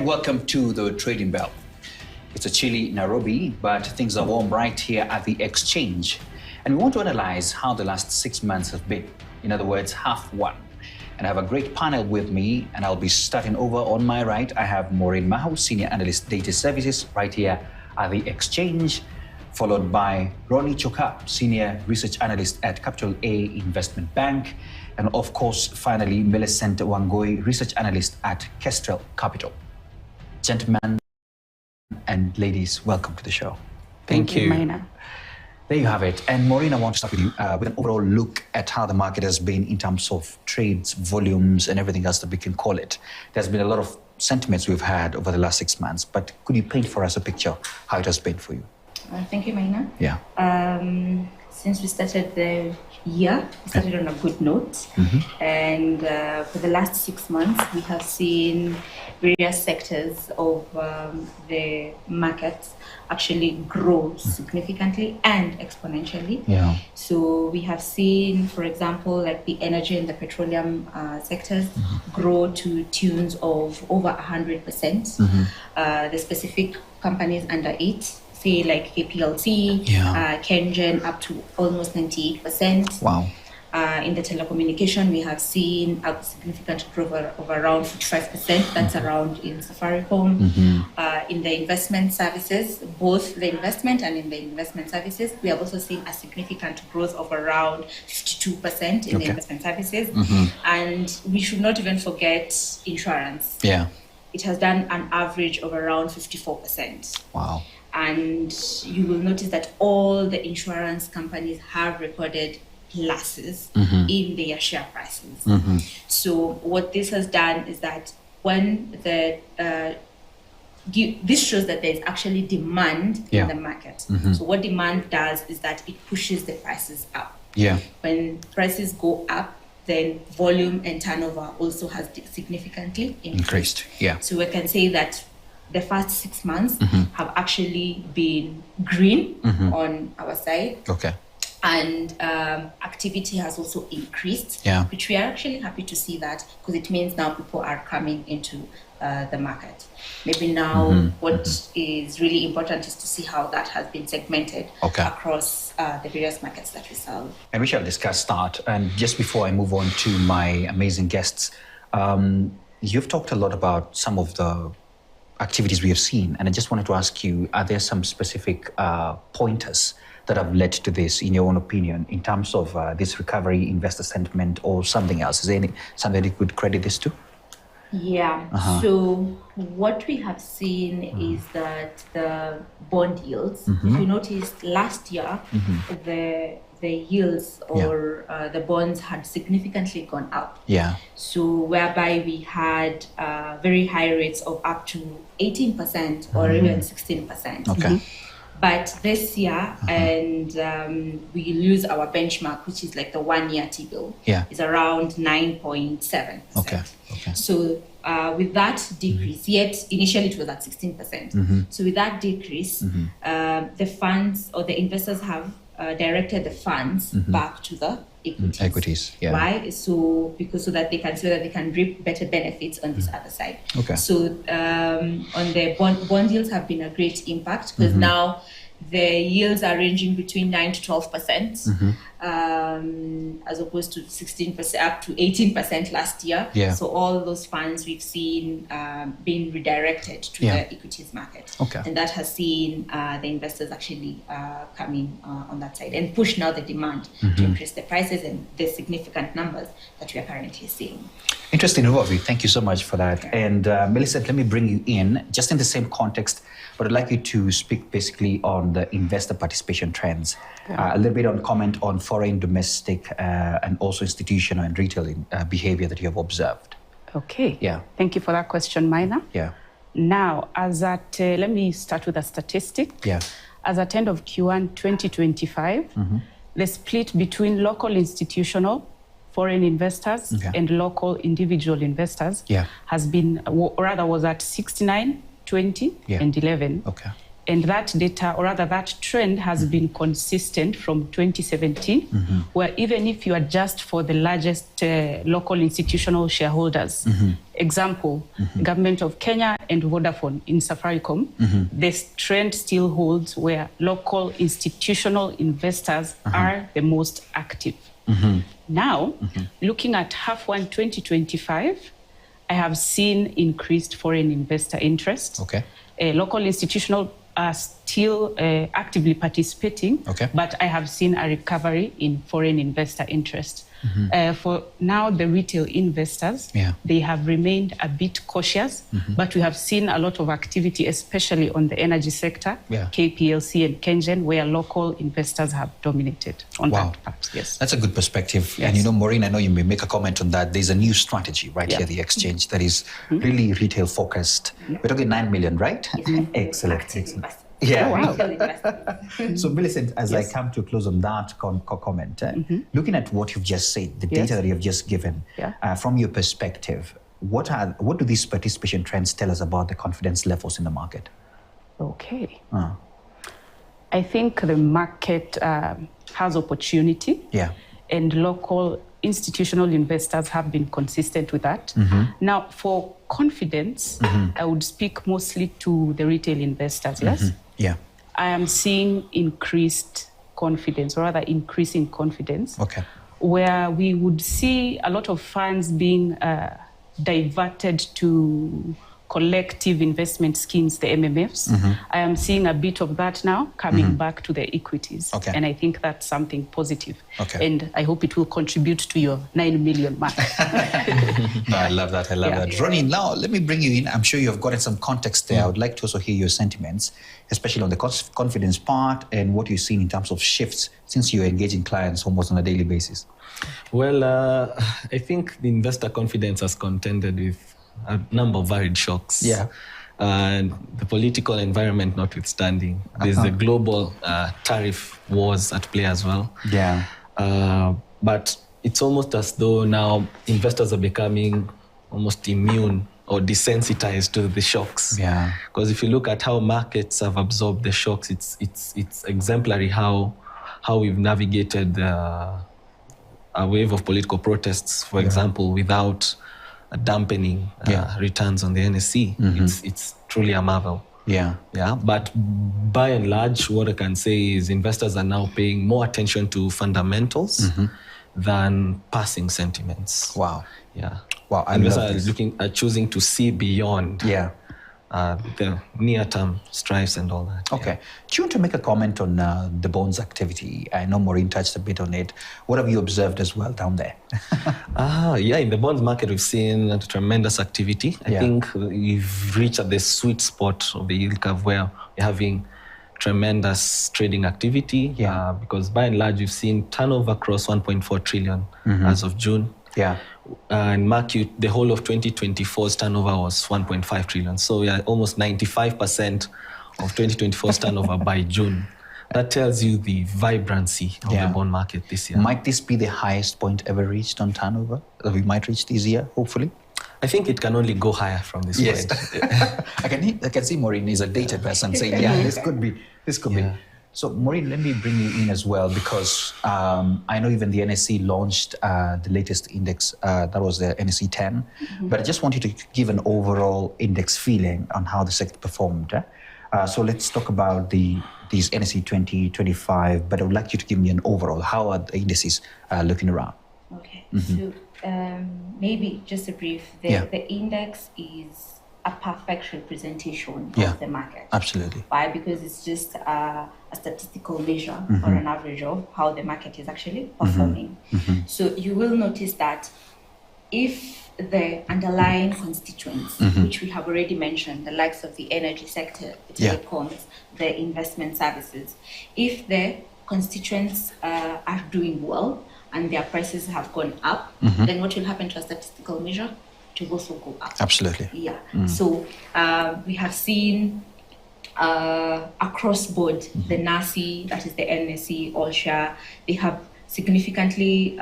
welcome to the Trading Bell. It's a chilly Nairobi, but things are warm right here at the exchange. And we want to analyze how the last 6 months have been. In other words, half one. And I have a great panel with me, and I'll be starting over. On my right, I have Maureen Mahou, Senior Analyst Data Services, right here at the exchange, followed by Ronnie Choka, Senior Research Analyst at Capital A Investment Bank, and of course, finally, Millicent Wangoi, Research Analyst at Kestrel Capital. Gentlemen and ladies, welcome to the show. Thank you, Maina. There you have it. And Maureen, I want to start with you with an overall look at how the market has been in terms of trades, volumes, and everything else that we can call it. There's been a lot of sentiments we've had over the last 6 months, but could you paint for us a picture how it has been for you? Thank you, Maina. Yeah. Since we started the year, we started on a good note. And for the last 6 months, we have seen various sectors of the market actually grow significantly and exponentially. Yeah. So we have seen, for example, like the energy and the petroleum sectors grow to tunes of over 100%. The specific companies under it, say like KPLT, Kengen, up to almost 98%. Wow. In the telecommunication, we have seen a significant growth of around 55%. That's around in Safaricom. In the investment services, both the investment and in the investment services, we have also seen a significant growth of around 52% in the investment services. And we should not even forget insurance. Yeah. It has done an average of around 54%. Wow. And you will notice that all the insurance companies have recorded losses in their share prices. So what this has done is that when the this shows that there is actually demand in the market. So what demand does is that it pushes the prices up. When prices go up, then volume and turnover also has significantly increased. So we can say that the first 6 months have actually been green on our side. And activity has also increased, which we are actually happy to see that, because it means now people are coming into the market. Maybe now what is really important is to see how that has been segmented across the various markets that we serve. And we shall discuss that. And just before I move on to my amazing guests, you've talked a lot about some of the activities we have seen, and I just wanted to ask you, are there some specific pointers that have led to this, in your own opinion, in terms of this recovery, investor sentiment, or something else? Is there something you could credit this to? So what we have seen is that the bond yields, if you noticed last year, the yields or the bonds had significantly gone up. So whereby we had very high rates of up to 18% or even 16%. But this year, and we lose our benchmark, which is like the 1 year T-bill, is around 9.7%. So with that decrease, yet initially it was at 16%. So with that decrease, the funds or the investors have directed the funds back to the equities. Why? So that they can so that they can reap better benefits on this other side. So on the bond yields have been a great impact, because now the yields are ranging between 9 to 12%, as opposed to 16% up to 18% last year. So all those funds we've seen being redirected to the equities market, and that has seen the investors actually coming on that side and push now the demand to increase the prices and the significant numbers that we are currently seeing. Interesting overview. Thank you so much for that. And Melissa, let me bring you in just in the same context, but I'd like you to speak basically on the investor participation trends, a little bit on comment on foreign, domestic, and also institutional and retail behavior that you have observed. Thank you for that question, Maina. Now, as at, let me start with a statistic. As at end of Q1 2025, the split between local institutional, foreign investors and local individual investors has been, or rather was at 69, 20 and 11. And that data, or rather that trend, has been consistent from 2017, where even if you adjust for the largest local institutional shareholders, example, Government of Kenya and Vodafone in Safaricom, this trend still holds where local institutional investors are the most active. Now, looking at half one 2025, I have seen increased foreign investor interest. Local institutional are still actively participating, but I have seen a recovery in foreign investor interest. For now, the retail investors, they have remained a bit cautious, but we have seen a lot of activity, especially on the energy sector, KPLC and KenGen, where local investors have dominated on that part. Yes, that's a good perspective. And Maureen, I know you may make a comment on that. There's a new strategy right here at the exchange that is really retail focused. We're talking 9 million, right? Excellent. So Millicent, as I come to close on that comment, looking at what you've just said, the data that you've just given, from your perspective, what do these participation trends tell us about the confidence levels in the market? I think the market has opportunity, and local institutional investors have been consistent with that. Now, for confidence, I would speak mostly to the retail investors, I am seeing increased confidence, or rather increasing confidence, where we would see a lot of funds being diverted to collective investment schemes, the MMFs. I am seeing a bit of that now coming back to the equities. And I think that's something positive. And I hope it will contribute to your 9 million mark. I love that. I love that. Ronnie, now let me bring you in. I'm sure you've gotten some context there. I would like to also hear your sentiments, especially on the confidence part and what you're seeing in terms of shifts since you're engaging clients almost on a daily basis. Well, I think the investor confidence has contended with a number of varied shocks. And the political environment notwithstanding, there's the global tariff wars at play as well. But it's almost as though now investors are becoming almost immune or desensitized to the shocks. Because if you look at how markets have absorbed the shocks, it's exemplary how we've navigated a wave of political protests, for example, without dampening returns on the NSE. It's truly a marvel. But by and large, what I can say is investors are now paying more attention to fundamentals than passing sentiments. Investors are choosing to see beyond the near-term strives and all that. Do you want to make a comment on the bonds activity? I know Maureen touched a bit on it. What have you observed as well down there? In the bonds market, we've seen a tremendous activity. I think we've reached at the sweet spot of the yield curve where we're having tremendous trading activity. Because by and large, we've seen turnover across 1.4 trillion as of June. And mark you, the whole of 2024's turnover was 1.5 trillion. So we are almost 95% of 2024's turnover by June. That tells you the vibrancy of the bond market this year. Might this be the highest point ever reached on turnover that we might reach this year, hopefully? I think it can only go higher from this point. I can see Maureen is a data person saying, this could be. So Maureen, let me bring you in as well, because I know even the NSE launched the latest index, that was the NSE 10. But I just want you to give an overall index feeling on how the sector performed. So let's talk about these NSE 2025, but I would like you to give me an overall. How are the indices looking around? So maybe just a brief. The index is a perfect representation of the market. Absolutely. Why? Because it's just a statistical measure or an average of how the market is actually performing. So you will notice that if the underlying constituents, which we have already mentioned, the likes of the energy sector, the telecoms, the investment services, if the constituents are doing well and their prices have gone up, then what will happen to a statistical measure? To also go up. Absolutely. So we have seen across board, the NASI, that is the NSE, All Share, they have significantly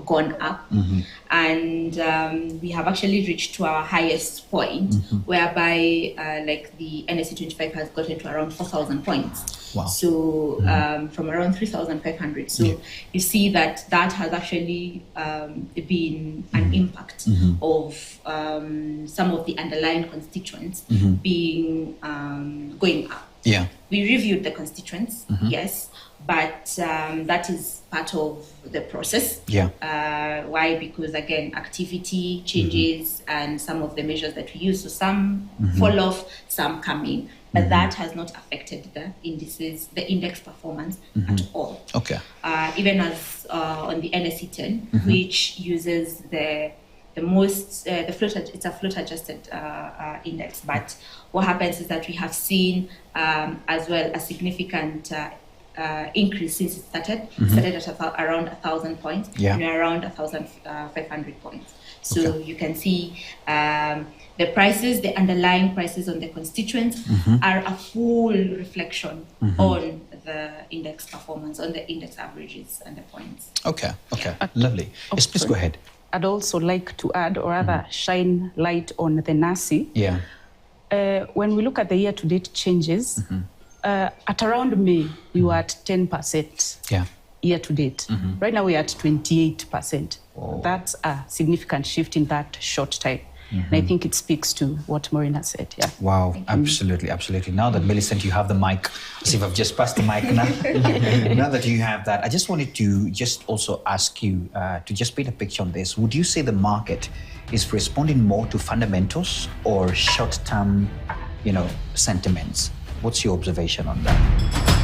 gone up, and we have actually reached to our highest point, whereby like the NSE 25 has gotten to around 4,000 points. Wow. So from around 3,500. So you see that has actually been an impact of some of the underlying constituents being going up. Yeah. We reviewed the constituents, yes, but that is part of the process. Yeah. Why? Because again, activity changes and some of the measures that we use. So some fall off, some come in, but that has not affected the indices, the index performance at all. Okay. Even as on the NSE 10, which uses the most it's a float adjusted index, but what happens is that we have seen as well a significant increase since it started at around 1,000 points, around 1,500 points. So you can see the prices, the underlying prices on the constituents are a full reflection on the index performance, on the index averages and the points. Okay, lovely. Yes, please go ahead. I'd also like to add, or rather shine light on the NASI. Yeah. When we look at the year-to-date changes, at around May, we were at 10% year-to-date. Right now, we're at 28%. Oh. That's a significant shift in that short time. And I think it speaks to what Maureen has said. Yeah. Wow, absolutely, absolutely. Now that Millicent, you have the mic, as if I've just passed the mic now. Now that you have that, I just wanted to just also ask you to just paint a picture on this. Would you say the market is responding more to fundamentals or short-term, sentiments? What's your observation on that?